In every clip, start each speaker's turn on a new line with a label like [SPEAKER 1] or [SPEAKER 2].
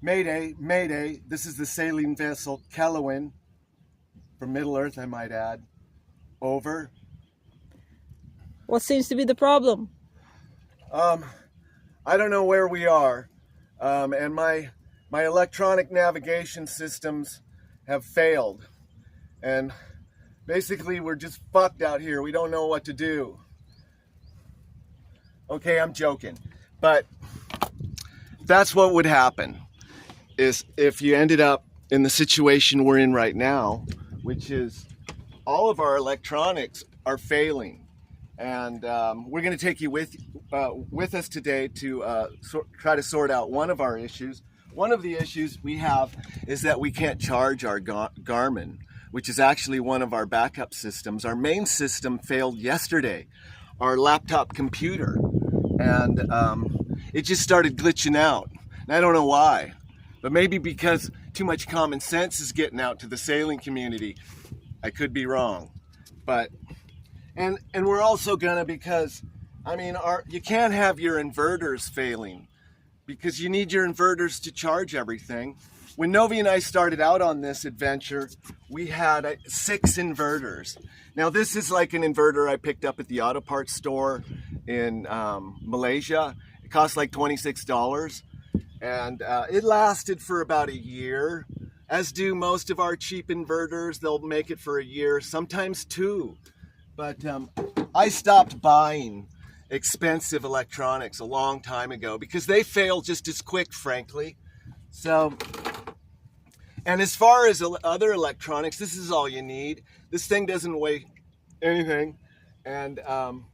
[SPEAKER 1] Mayday, Mayday, this is the sailing vessel Kelowin, from Middle Earth, I might add. Over.
[SPEAKER 2] What seems to be the problem?
[SPEAKER 1] I don't know where we are, and my electronic navigation systems have failed, and basically we're just fucked out here. We don't know what to do. Okay, I'm joking, but that's what would happen is if you ended up in the situation we're in right now, which is all of our electronics are failing. And we're going to take you with us today to try to sort out one of our issues. One of the issues we have is that we can't charge our Garmin, which is actually one of our backup systems. Our main system failed yesterday, our laptop computer, and it just started glitching out. And I don't know why, but maybe because too much common sense is getting out to the sailing community. I could be wrong, but and we're also gonna, because I mean, you can't have your inverters failing, because you need your inverters to charge everything. When Novi and I started out on this adventure, we had 6 inverters. Now this is like an inverter I picked up at the auto parts store in Malaysia. It cost like $26, and it lasted for about a year, as do most of our cheap inverters. They'll make it for a year, sometimes 2. But I stopped buying expensive electronics a long time ago because they fail just as quick, frankly. So, and as far as other electronics, this is all you need. This thing doesn't weigh anything, and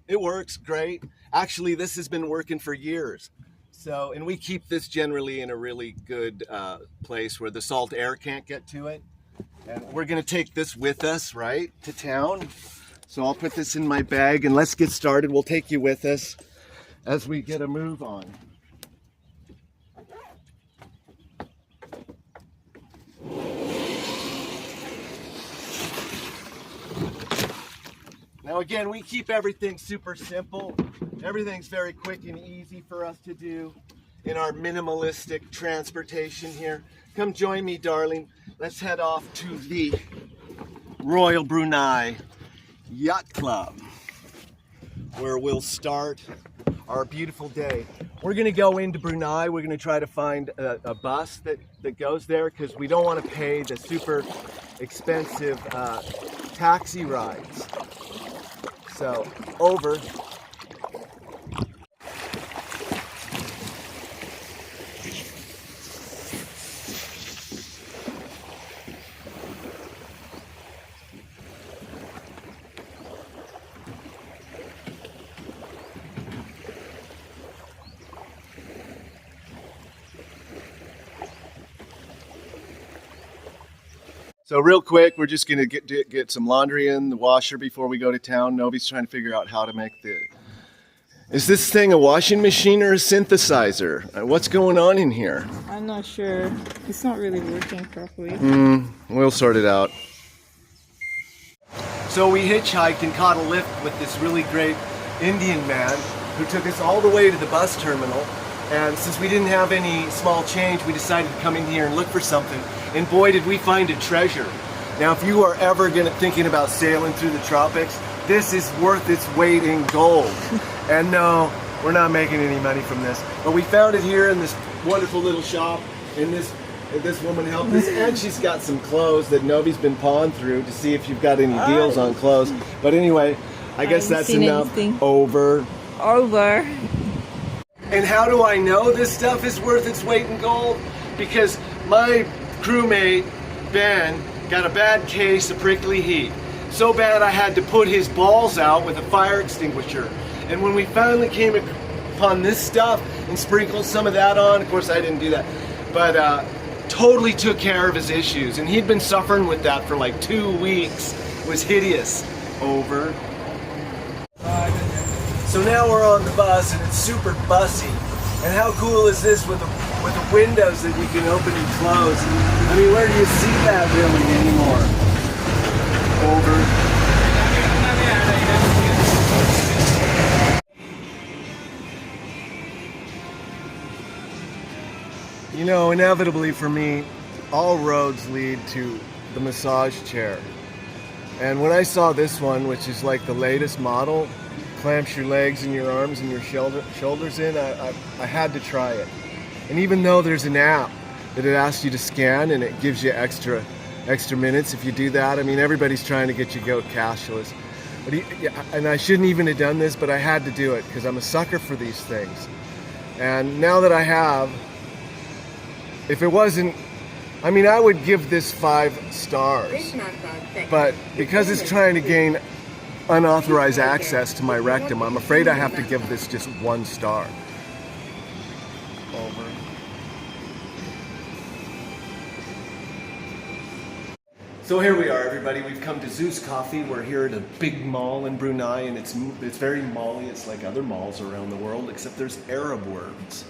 [SPEAKER 1] it works great. Actually, this has been working for years. So, and we keep this generally in a really good place where the salt air can't get to it. And we're gonna take this with us, right, to town. So I'll put this in my bag and let's get started. We'll take you with us as we get a move on. Now again, we keep everything super simple. Everything's very quick and easy for us to do in our minimalistic transportation here. Come join me, darling. Let's head off to the Royal Brunei Yacht Club, where we'll start our beautiful day. We're gonna go into Brunei. We're gonna try to find a bus that goes there, because we don't want to pay the super expensive taxi rides. So, over. So real quick, we're just gonna get some laundry in the washer before we go to town. Novi's trying to figure out how to make is this thing a washing machine or a synthesizer? What's going on in here?
[SPEAKER 2] I'm not sure. It's not really working properly.
[SPEAKER 1] We'll sort it out. So we hitchhiked and caught a lift with this really great Indian man who took us all the way to the bus terminal. And since we didn't have any small change, we decided to come in here and look for something. And boy, did we find a treasure. Now, if you are ever thinking about sailing through the tropics, this is worth its weight in gold. And no, we're not making any money from this. But we found it here in this wonderful little shop, and this woman helped us. And she's got some clothes that Novi's been pawing through to see if you've got any deals on clothes. But anyway, I guess that's enough. Over. And how do I know this stuff is worth its weight in gold? Because my crewmate, Ben, got a bad case of prickly heat. So bad I had to put his balls out with a fire extinguisher. And when we finally came upon this stuff and sprinkled some of that on, of course I didn't do that, but totally took care of his issues. And he'd been suffering with that for like 2 weeks. It was hideous. Over. So now we're on the bus, and it's super bussy. And how cool is this with the windows that you can open and close? I mean, where do you see that really anymore? Over. You know, inevitably for me, all roads lead to the massage chair. And when I saw this one, which is like the latest model, clamps your legs and your arms and your shoulders in, I had to try it. And even though there's an app that it asks you to scan and it gives you extra minutes if you do that, I mean, everybody's trying to get you to go cashless. But and I shouldn't even have done this, but I had to do it because I'm a sucker for these things. And now that I have, if it wasn't, I mean, I would give this 5 stars. But because it's trying to gain unauthorized access to my rectum, I'm afraid I have to give this just 1 star. Over. So here we are, everybody. We've come to Zeus Coffee. We're here at a big mall in Brunei, and it's very mall-y. It's like other malls around the world, except there's Arab words,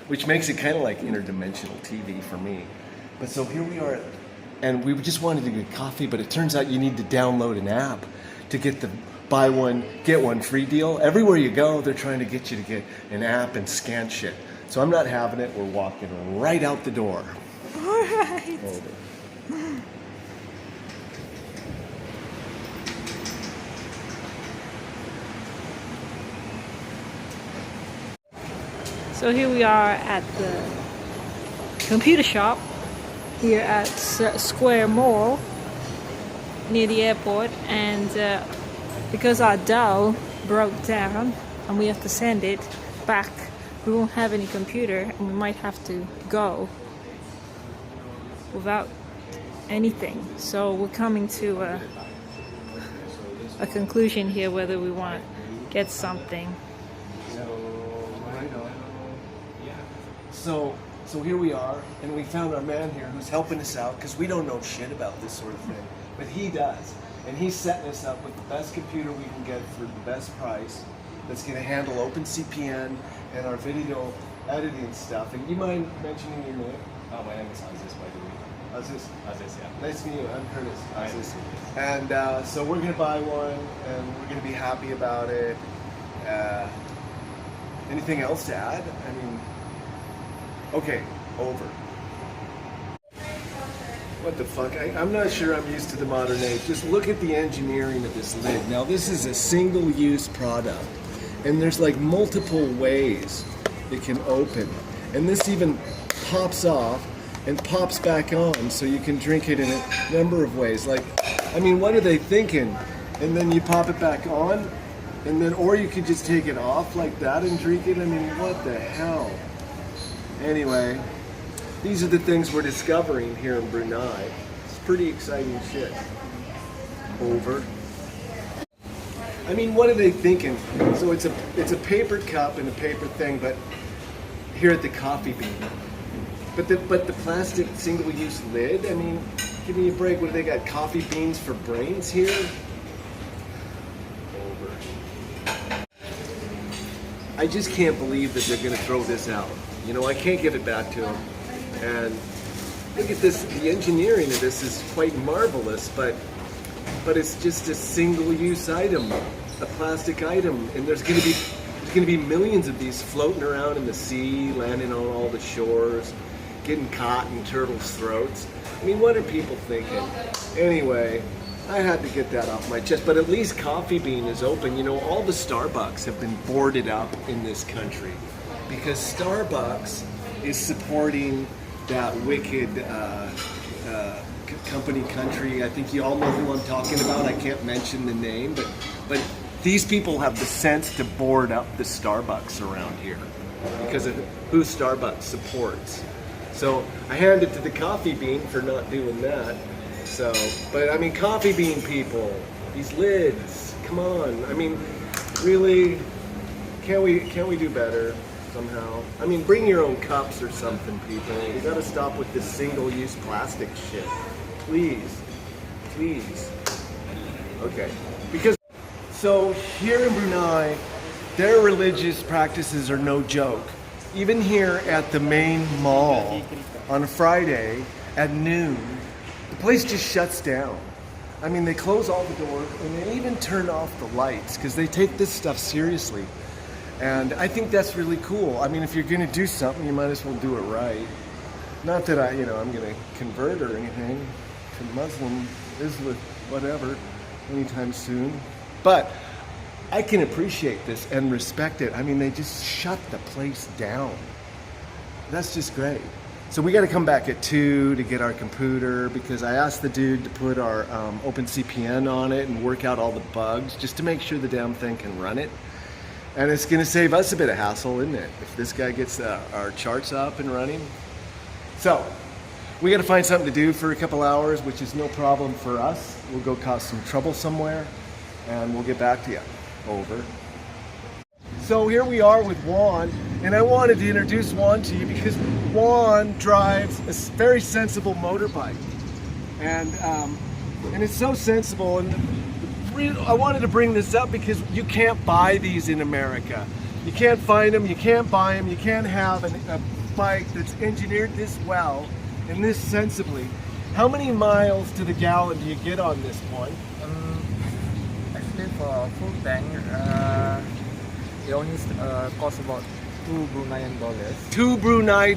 [SPEAKER 1] which makes it kind of like interdimensional TV for me. But so here we are, and we just wanted to get coffee, but it turns out you need to download an app to get the buy one, get one free deal. Everywhere you go, they're trying to get you to get an app and scan shit. So I'm not having it. We're walking right out the door.
[SPEAKER 2] All right.
[SPEAKER 1] Over.
[SPEAKER 2] So here we are at the computer shop here at Square Mall near the airport, and because our Dell broke down and we have to send it back, we won't have any computer and we might have to go without anything. So we're coming to a conclusion here whether we want to get something.
[SPEAKER 1] So here we are, and we found our man here who's helping us out because we don't know shit about this sort of thing, but he does, and he's setting us up with the best computer we can get for the best price that's going to handle OpenCPN and our video editing stuff. And you mind mentioning your name?
[SPEAKER 3] My name is Aziz, by the way.
[SPEAKER 1] Aziz.
[SPEAKER 3] Aziz, yeah.
[SPEAKER 1] Nice to meet you. I'm Curtis.
[SPEAKER 3] Hi.
[SPEAKER 1] Aziz. And so we're going to buy one, and we're going to be happy about it. Anything else to add? I mean, okay, over. What the fuck? I'm not sure I'm used to the modern age. Just look at the engineering of this lid. Now, this is a single-use product, and there's like multiple ways it can open. And this even pops off and pops back on, so you can drink it in a number of ways. Like, I mean, what are they thinking? And then you pop it back on, and then, or you could just take it off like that and drink it. I mean, what the hell? Anyway, these are the things we're discovering here in Brunei. It's pretty exciting shit. Over. I mean, what are they thinking? So it's a paper cup and a paper thing, but here at the Coffee Bean. But the plastic single-use lid. I mean, give me a break. What do they got? Coffee beans for brains here? Over. I just can't believe that they're going to throw this out. You know, I can't give it back to them. And look at this, the engineering of this is quite marvelous, but it's just a single-use item, a plastic item, and there's going to be millions of these floating around in the sea, landing on all the shores, getting caught in turtles' throats. I mean, what are people thinking? Anyway, I had to get that off my chest, but at least Coffee Bean is open. You know, all the Starbucks have been boarded up in this country because Starbucks is supporting that wicked company country. I think you all know who I'm talking about. I can't mention the name, but these people have the sense to board up the Starbucks around here because of who Starbucks supports. So I hand it to the Coffee Bean for not doing that. So, but I mean, Coffee Bean people, these lids, come on. I mean, really, can't we do better somehow? I mean, bring your own cups or something, people. You gotta stop with this single-use plastic shit. Please, please. Okay, because so here in Brunei, their religious practices are no joke. Even here at the main mall on a Friday at noon, the place just shuts down. I mean, they close all the doors and they even turn off the lights because they take this stuff seriously. And I think that's really cool. I mean, if you're gonna do something, you might as well do it right. Not that I'm going to convert or anything to Muslim, Islam, whatever, anytime soon. But I can appreciate this and respect it. I mean, they just shut the place down. That's just great. So we got to come back at 2 to get our computer, because I asked the dude to put our OpenCPN on it and work out all the bugs just to make sure the damn thing can run it. And it's going to save us a bit of hassle, isn't it? If this guy gets our charts up and running. So we got to find something to do for a couple hours, which is no problem for us. We'll go cause some trouble somewhere and we'll get back to you. Over. So here we are with Juan, and I wanted to introduce Juan to you because Juan drives a very sensible motorbike, and it's so sensible. And I wanted to bring this up because you can't buy these in America. You can't find them. You can't buy them. You can't have a bike that's engineered this well and this sensibly. How many miles to the gallon do you get on this one?
[SPEAKER 4] Actually, for a full tank, it only costs about $2 Brunei.
[SPEAKER 1] $2 Brunei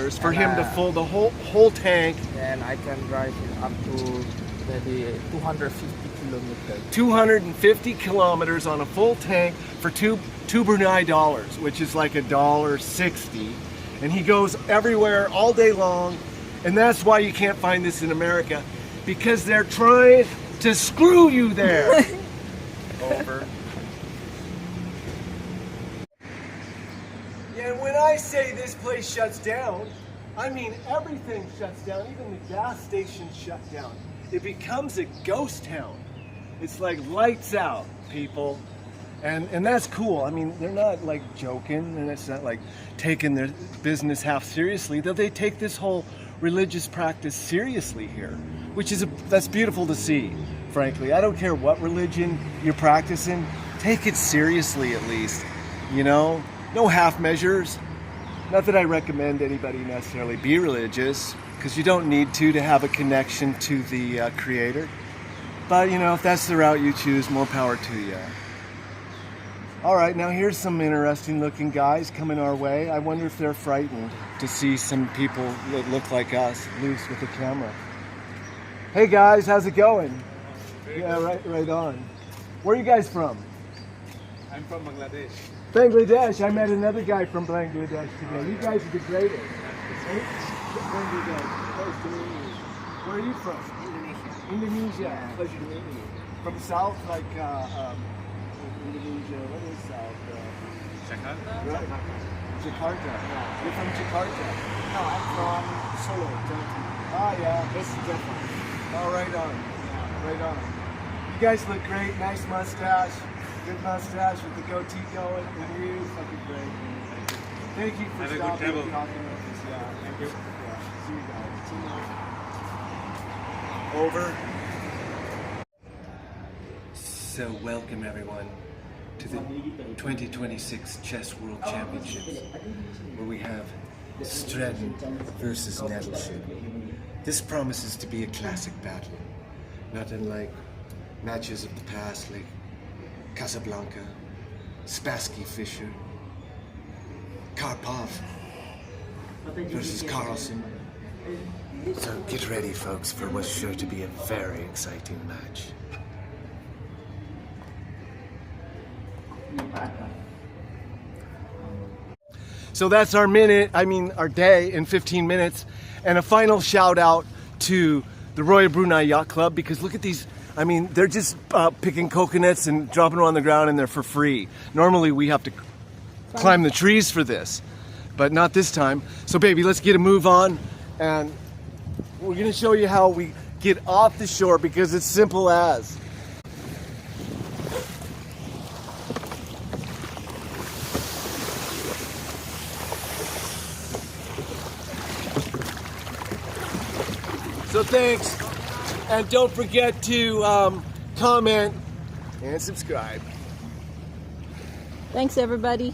[SPEAKER 1] for him to fill the whole tank.
[SPEAKER 4] And I can drive it up to maybe 250 kilometers.
[SPEAKER 1] 250 kilometers on a full tank for two Brunei dollars, which is like $1.60. And he goes everywhere all day long. And that's why you can't find this in America, because they're trying to screw you there. Over. Yeah, and when I say this place shuts down, I mean everything shuts down. Even the gas stations shut down. It becomes a ghost town. It's like lights out, people. And that's cool. I mean, they're not like joking, and it's not like taking their business half seriously. They take this whole religious practice seriously here, which is that's beautiful to see. Frankly, I don't care what religion you're practicing. Take it seriously, at least. No half measures. Not that I recommend anybody necessarily be religious, because you don't need to have a connection to the Creator. But if that's the route you choose, more power to you. All right, now here's some interesting looking guys coming our way. I wonder if they're frightened to see some people that look like us loose with a camera. Hey guys, how's it going? Yeah, right on. Where are you guys from?
[SPEAKER 3] I'm from Bangladesh.
[SPEAKER 1] Bangladesh. I met another guy from Bangladesh today. You guys are the greatest. Bangladesh. Nice to meet you. Where are you from? Indonesia.
[SPEAKER 4] Yeah.
[SPEAKER 1] Pleasure to meet you. From South, like Indonesia. What is South?
[SPEAKER 3] Jakarta?
[SPEAKER 1] Right. Jakarta. You're from Jakarta.
[SPEAKER 4] No, I'm from Solo, Turkey.
[SPEAKER 1] Ah, yeah.
[SPEAKER 4] This is different.
[SPEAKER 1] Oh, right on. Right on. You guys look great. Nice mustache. Good mustache with the goatee going. And you fucking great. Thank you for
[SPEAKER 3] Have a good
[SPEAKER 1] stopping
[SPEAKER 3] travel.
[SPEAKER 1] and talking with us. Yeah.
[SPEAKER 3] Thank you.
[SPEAKER 1] Yeah. See you guys. Over. So welcome everyone to the 2026 Chess World Championships, where we have Stratton versus Nettleship. This promises to be a classic battle, not unlike matches of the past like Casablanca, Spassky Fisher, Karpov versus Carlsen. So get ready, folks, for what's sure to be a very exciting match. So that's our our day in 15 minutes. And a final shout out to the Royal Brunei Yacht Club, because look at these. They're just picking coconuts and dropping them on the ground, and they're for free. Normally we have to climb the trees for this, but not this time. So baby, let's get a move on, and we're gonna show you how we get off the shore, because it's simple as. So thanks, and don't forget to comment and subscribe.
[SPEAKER 2] Thanks, everybody.